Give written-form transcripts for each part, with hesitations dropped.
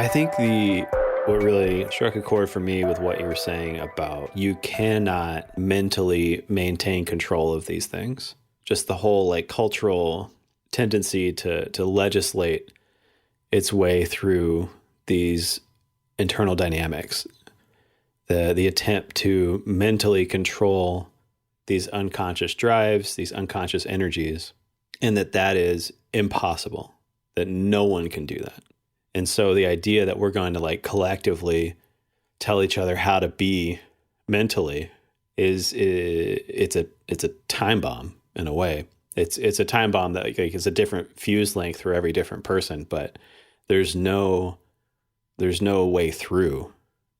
I think what really struck a chord for me with what you were saying about you cannot mentally maintain control of these things. Just the whole like cultural tendency to legislate its way through these internal dynamics. The attempt to mentally control these unconscious drives, these unconscious energies, and that is impossible, that no one can do that. And so the idea that we're going to like collectively tell each other how to be mentally it's a time bomb in a way. It's a time bomb that like is a different fuse length for every different person, but there's no way through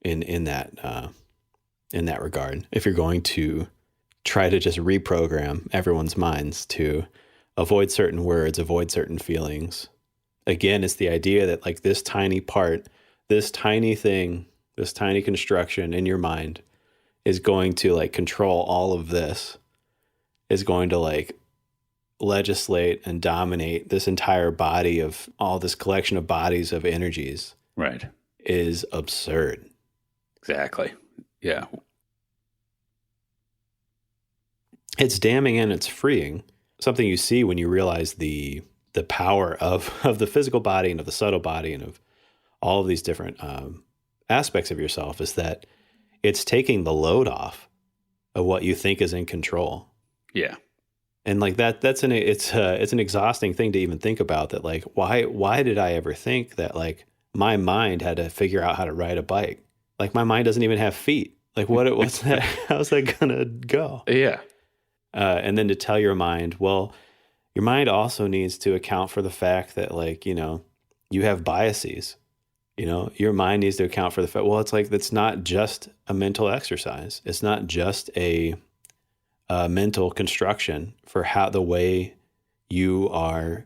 in that regard. If you're going to try to just reprogram everyone's minds to avoid certain words, avoid certain feelings. Again, it's the idea that like this tiny part, this tiny thing, this tiny construction in your mind is going to like control all of this, is going to like legislate and dominate this entire body of all this collection of bodies of energies. Right. Is absurd. Exactly. Yeah. It's damning and it's freeing. Something you see when you realize the power of the physical body and of the subtle body and of all of these different aspects of yourself is that it's taking the load off of what you think is in control. Yeah. And like it's an exhausting thing to even think about, that like why did I ever think that like my mind had to figure out how to ride a bike? Like my mind doesn't even have feet. Like what's that? How's that gonna go? Yeah. And then to tell your mind, well, your mind also needs to account for the fact that like, you know, you have biases, you know, your mind needs to account for the fact, well, it's like, that's not just a mental exercise. It's not just a mental construction for how the way you are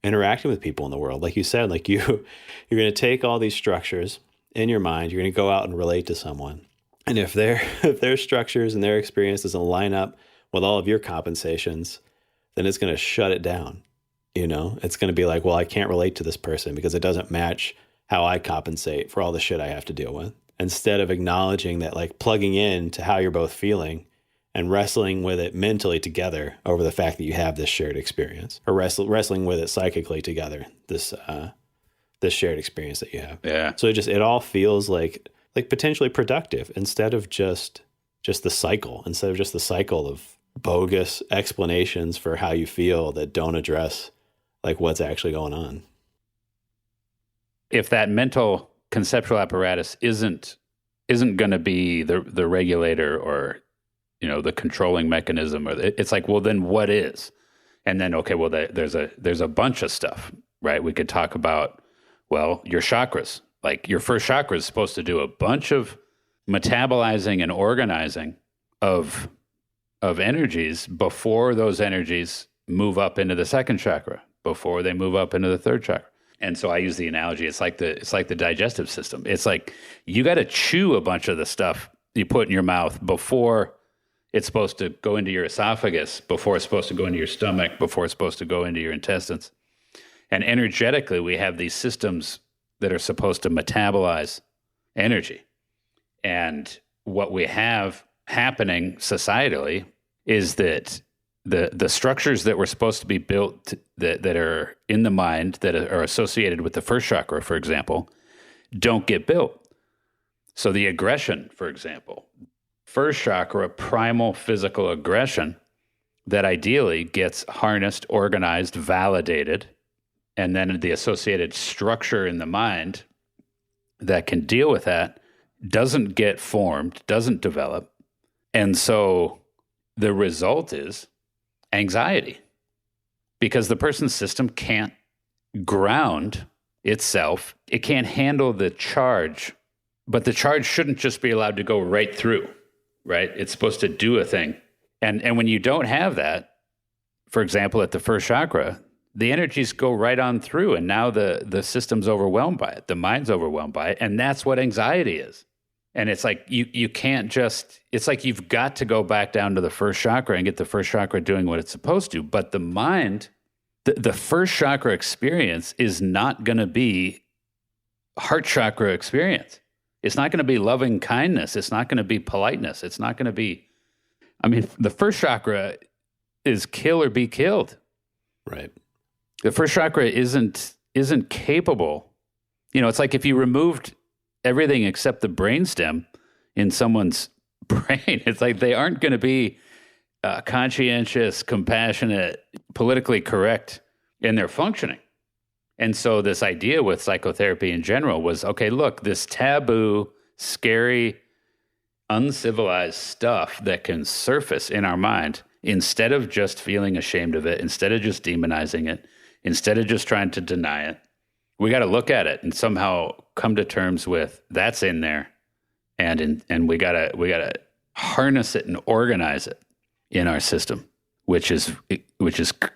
interacting with people in the world. Like you said, like you're going to take all these structures in your mind, you're going to go out and relate to someone. And if their structures and their experience doesn't line up with all of your compensations, then it's going to shut it down. You know, it's going to be like, well, I can't relate to this person because it doesn't match how I compensate for all the shit I have to deal with. Instead of acknowledging that, like plugging in to how you're both feeling and wrestling with it mentally together over the fact that you have this shared experience, or wrestling with it psychically together, this shared experience that you have. Yeah. So it all feels like potentially productive instead of just the cycle, of bogus explanations for how you feel that don't address like what's actually going on. If that mental conceptual apparatus isn't going to be the regulator or, you know, the controlling mechanism, or it's like, well, then what is? And then, okay, well, there's a bunch of stuff, right? We could talk about, well, your chakras. Like your first chakra is supposed to do a bunch of metabolizing and organizing of energies before those energies move up into the second chakra, before they move up into the third chakra. And so I use the analogy, it's like the digestive system. It's like you got to chew a bunch of the stuff you put in your mouth before it's supposed to go into your esophagus, before it's supposed to go into your stomach, before it's supposed to go into your intestines. And energetically, we have these systems that are supposed to metabolize energy. And what we have happening societally is that the structures that were supposed to be built that are in the mind, that are associated with the first chakra, for example, don't get built. So the aggression, for example, first chakra, primal physical aggression, that ideally gets harnessed, organized, validated, and then the associated structure in the mind that can deal with that doesn't get formed, doesn't develop. And so the result is anxiety, because the person's system can't ground itself. It can't handle the charge, but the charge shouldn't just be allowed to go right through, right? It's supposed to do a thing. And when you don't have that, for example, at the first chakra, the energies go right on through, and now the system's overwhelmed by it. The mind's overwhelmed by it, and that's what anxiety is. And it's like you can't just, it's like you've got to go back down to the first chakra and get the first chakra doing what it's supposed to. But the mind, the first chakra experience is not going to be heart chakra experience. It's not going to be loving kindness. It's not going to be politeness. It's not going to be, I mean, the first chakra is kill or be killed. Right. The first chakra isn't capable. You know, it's like if you removed everything except the brainstem in someone's brain, it's like they aren't going to be conscientious, compassionate, politically correct in their functioning. And so this idea with psychotherapy in general was, okay, look, this taboo, scary, uncivilized stuff that can surface in our mind, instead of just feeling ashamed of it, instead of just demonizing it, instead of just trying to deny it, we got to look at it and somehow come to terms with that's in there, and we gotta harness it and organize it in our system, which is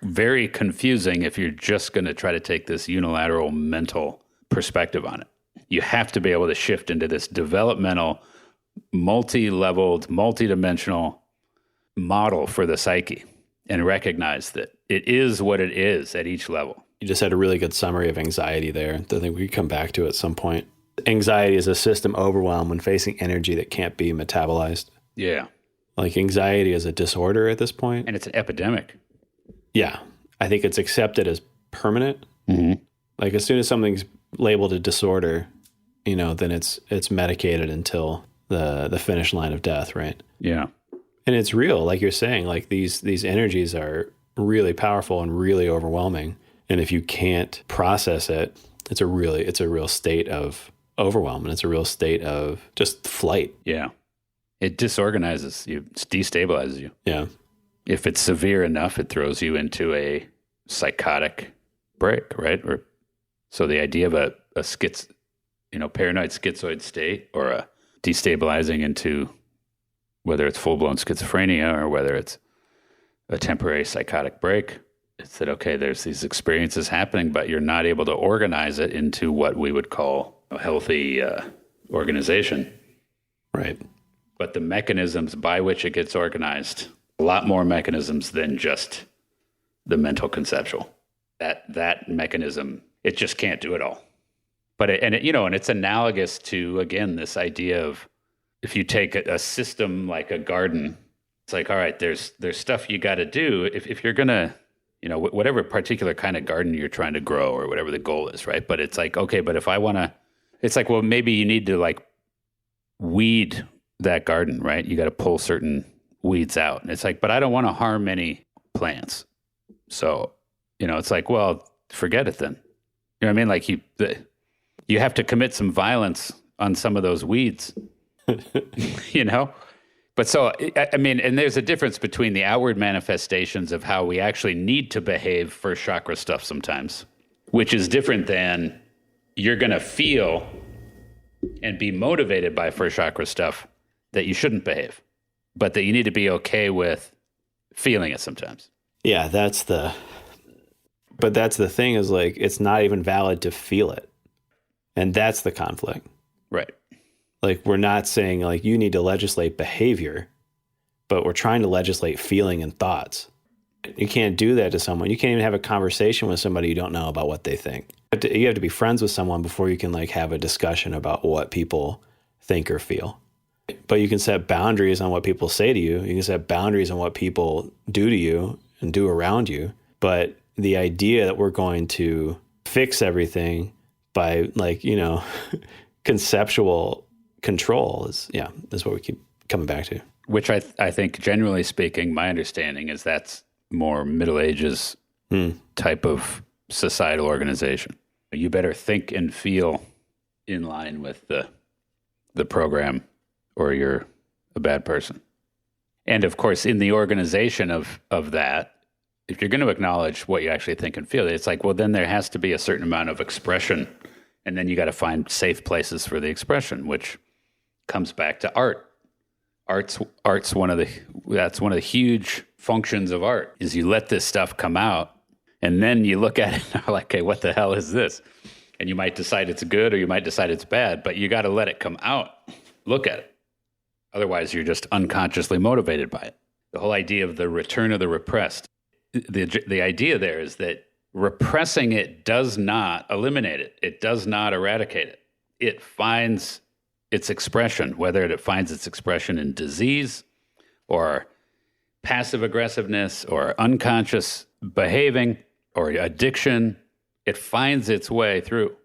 very confusing if you're just going to try to take this unilateral mental perspective on it. You have to be able to shift into this developmental, multi-leveled, multi-dimensional model for the psyche and recognize that it is what it is at each level. You just had a really good summary of anxiety there that I think we could come back to at some point. Anxiety is a system overwhelm when facing energy that can't be metabolized. Yeah. Like anxiety is a disorder at this point. And it's an epidemic. Yeah. I think it's accepted as permanent. Mm-hmm. Like as soon as something's labeled a disorder, you know, then it's medicated until the finish line of death, right? Yeah. And it's real, like you're saying, like these energies are really powerful and really overwhelming. And if you can't process it, it's a real state of overwhelm, and it's a real state of just flight. Yeah. It disorganizes you, it destabilizes you. Yeah. If it's severe enough, it throws you into a psychotic break, right? So the idea of a paranoid schizoid state, or a destabilizing into whether it's full-blown schizophrenia or whether it's a temporary psychotic break, it's that, okay, there's these experiences happening, but you're not able to organize it into what we would call a healthy organization. Right. But the mechanisms by which it gets organized, a lot more mechanisms than just the mental conceptual. That mechanism, it just can't do it all. But and it's analogous to, again, this idea of, if you take a system like a garden, it's like, all right, there's stuff you got to do if you're gonna, whatever particular kind of garden you're trying to grow or whatever the goal is, right? But it's like, okay, but if I want to, it's like, well, maybe you need to like weed that garden, right? You got to pull certain weeds out. And it's like, but I don't want to harm any plants. So, it's like, well, forget it then. You know what I mean? Like you have to commit some violence on some of those weeds, But so, I mean, and there's a difference between the outward manifestations of how we actually need to behave for chakra stuff sometimes, which is different than you're going to feel and be motivated by first chakra stuff that you shouldn't behave, but that you need to be okay with feeling it sometimes. Yeah, but that's the thing, is like, it's not even valid to feel it. And that's the conflict. Right. Like, we're not saying like you need to legislate behavior, but we're trying to legislate feeling and thoughts. You can't do that to someone. You can't even have a conversation with somebody you don't know about what they think. You have to be friends with someone before you can like have a discussion about what people think or feel. But you can set boundaries on what people say to you. You can set boundaries on what people do to you and do around you. But the idea that we're going to fix everything by like, conceptual control is what we keep coming back to. Which I think, generally speaking, my understanding is that's more Middle Ages type of societal organization. You better think and feel in line with the program, or you're a bad person. And of course, in the organization of that, if you're going to acknowledge what you actually think and feel, it's like, well, then there has to be a certain amount of expression, and then you got to find safe places for the expression, which comes back to art. Art's one of the huge functions of art, is you let this stuff come out, and then you look at it and are like, okay, what the hell is this? And you might decide it's good or you might decide it's bad, but you got to let it come out. Look at it. Otherwise, you're just unconsciously motivated by it. The whole idea of the return of the repressed, the idea there is that repressing it does not eliminate it. It does not eradicate it. it finds its expression, whether it finds its expression in disease or passive aggressiveness or unconscious behaving or addiction, it finds its way through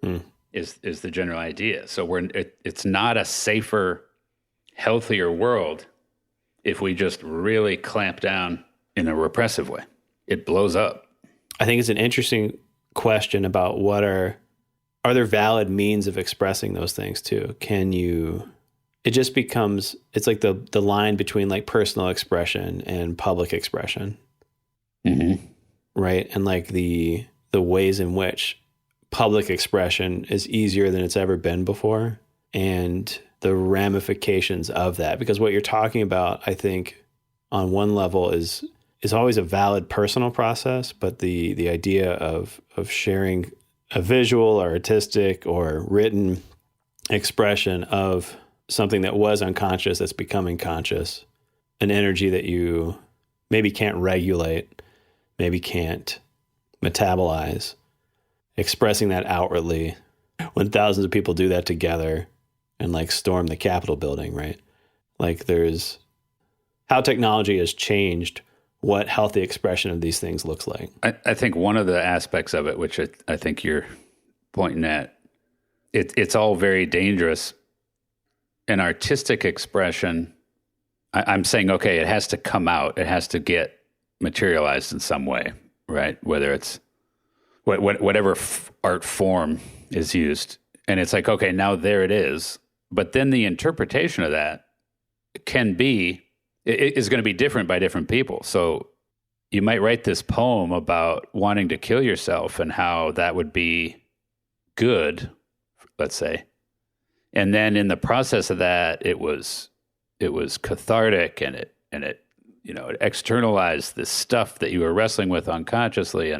is the general idea. So it's not a safer, healthier world if we just really clamp down in a repressive way. It blows up. I think it's an interesting question about are there valid means of expressing those things too? It just becomes, it's like the line between like personal expression and public expression. Mm-hmm. Right. And like the ways in which public expression is easier than it's ever been before, and the ramifications of that. Because what you're talking about, I think, on one level is always a valid personal process, but the idea of sharing a visual or artistic or written expression of something that was unconscious that's becoming conscious, an energy that you maybe can't regulate, maybe can't metabolize, expressing that outwardly when thousands of people do that together and like storm the Capitol building, right? Like there's how technology has changed what healthy expression of these things looks like. I think one of the aspects of it, which I think you're pointing at, it's all very dangerous. An artistic expression, I'm saying, okay, it has to come out. It has to get materialized in some way, right? Whether it's whatever art form is used. And it's like, okay, now there it is. But then the interpretation of that is going to be different by different people. So you might write this poem about wanting to kill yourself and how that would be good, let's say. And then in the process of that, it was cathartic, and it it externalized this stuff that you were wrestling with unconsciously.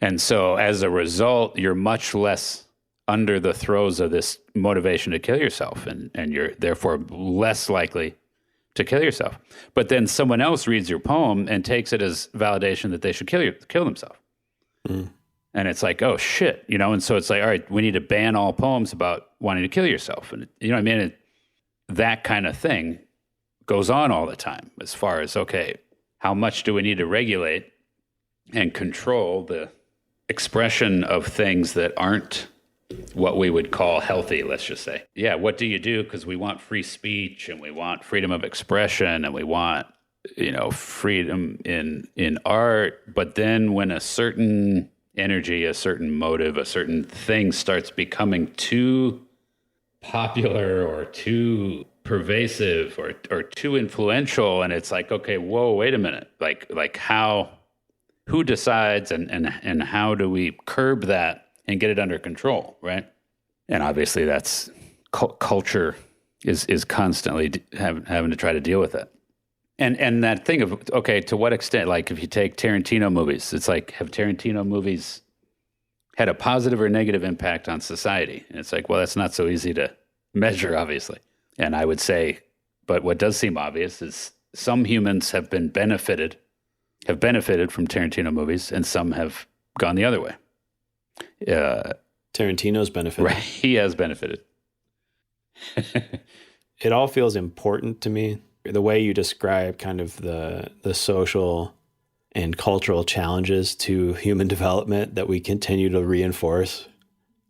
And so as a result, you're much less under the throes of this motivation to kill yourself, and you're therefore less likely to kill yourself. But then someone else reads your poem and takes it as validation that they should kill themselves. Mm. And it's like, oh shit, and so it's like, all right, we need to ban all poems about wanting to kill yourself. And you know what I mean? That kind of thing goes on all the time as far as, okay, how much do we need to regulate and control the expression of things that aren't what we would call healthy, let's just say. Yeah, what do you do? Because we want free speech, and we want freedom of expression, and we want, freedom in art. But then when a certain energy, a certain motive, a certain thing starts becoming too popular or too pervasive or too influential, and it's like, okay, whoa, wait a minute. Like who decides and how do we curb that and get it under control, right? And obviously that's culture is constantly having to try to deal with it. And that thing of, okay, to what extent, like if you take Tarantino movies, it's like, have Tarantino movies had a positive or negative impact on society? And it's like, well, that's not so easy to measure, obviously. And I would say, but what does seem obvious is some humans have benefited from Tarantino movies, and some have gone the other way. Tarantino's benefited. Right, he has benefited. It all feels important to me. The way you describe kind of the social and cultural challenges to human development that we continue to reinforce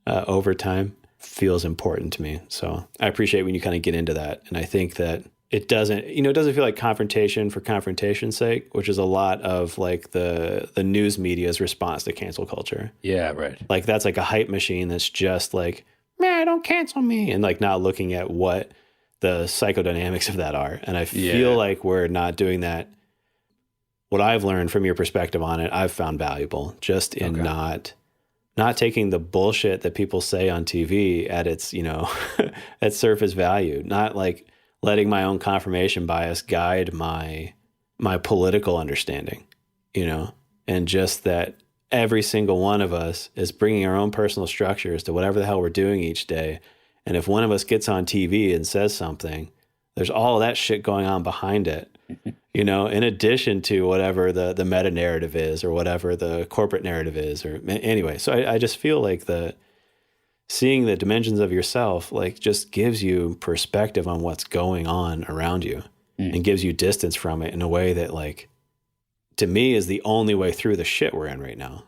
over time feels important to me. So I appreciate when you kind of get into that. And I think that it doesn't feel like confrontation for confrontation's sake, which is a lot of like the news media's response to cancel culture. Yeah, right. Like that's like a hype machine that's just like, man, don't cancel me. And like not looking at what the psychodynamics of that are. And I feel like we're not doing that. What I've learned from your perspective on it, I've found valuable just in not taking the bullshit that people say on TV at its, at surface value, not like letting my own confirmation bias guide my political understanding, and just that every single one of us is bringing our own personal structures to whatever the hell we're doing each day. And if one of us gets on TV and says something, there's all of that shit going on behind it, in addition to whatever the meta narrative is or whatever the corporate narrative is, or anyway. So I just feel like seeing the dimensions of yourself, like, just gives you perspective on what's going on around you and gives you distance from it in a way that, like, to me is the only way through the shit we're in right now.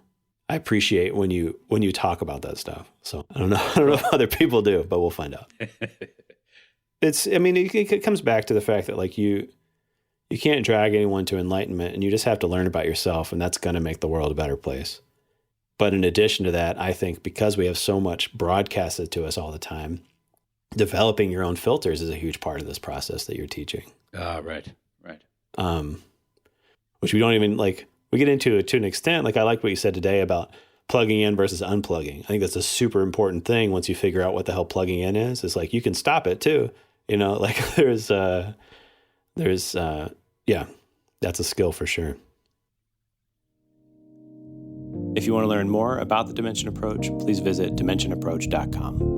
I appreciate when you talk about that stuff. So I don't know if other people do, but we'll find out. It comes back to the fact that, like, you can't drag anyone to enlightenment, and you just have to learn about yourself, and that's going to make the world a better place. But in addition to that, I think because we have so much broadcasted to us all the time, developing your own filters is a huge part of this process that you're teaching. Right. Which we don't even, like, we get into it to an extent. Like, I like what you said today about plugging in versus unplugging. I think that's a super important thing once you figure out what the hell plugging in is. It's like, you can stop it too. Like that's a skill for sure. If you want to learn more about the Dimension Approach, please visit dimensionapproach.com.